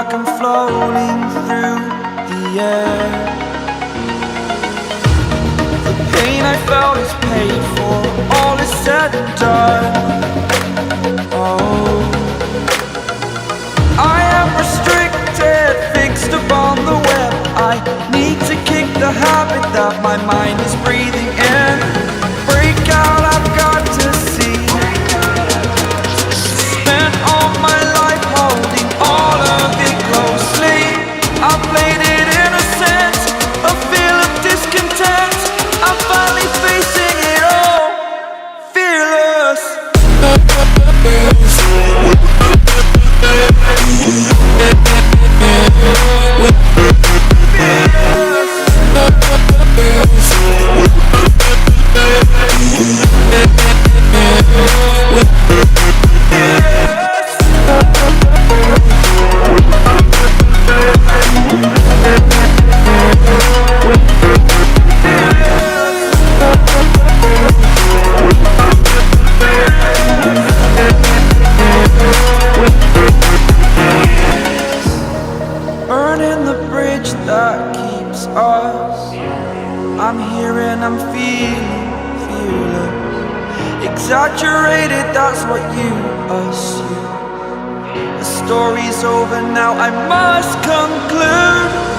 like I'm floating through the air. The pain I felt is paid for, all is said and done. Oh, I am restricted, fixed upon the web. I need to kick the habit that my mind is breathing in. Break out, I've got to see. Spent all my life holding all of it closely. I played it innocent, a feel of discontent. I'm finally facing it all, fearless. Burning the bridge that keeps us. I'm here and I'm feeling fearless. Exaggerated, that's what you assume. The story's over now, I must conclude.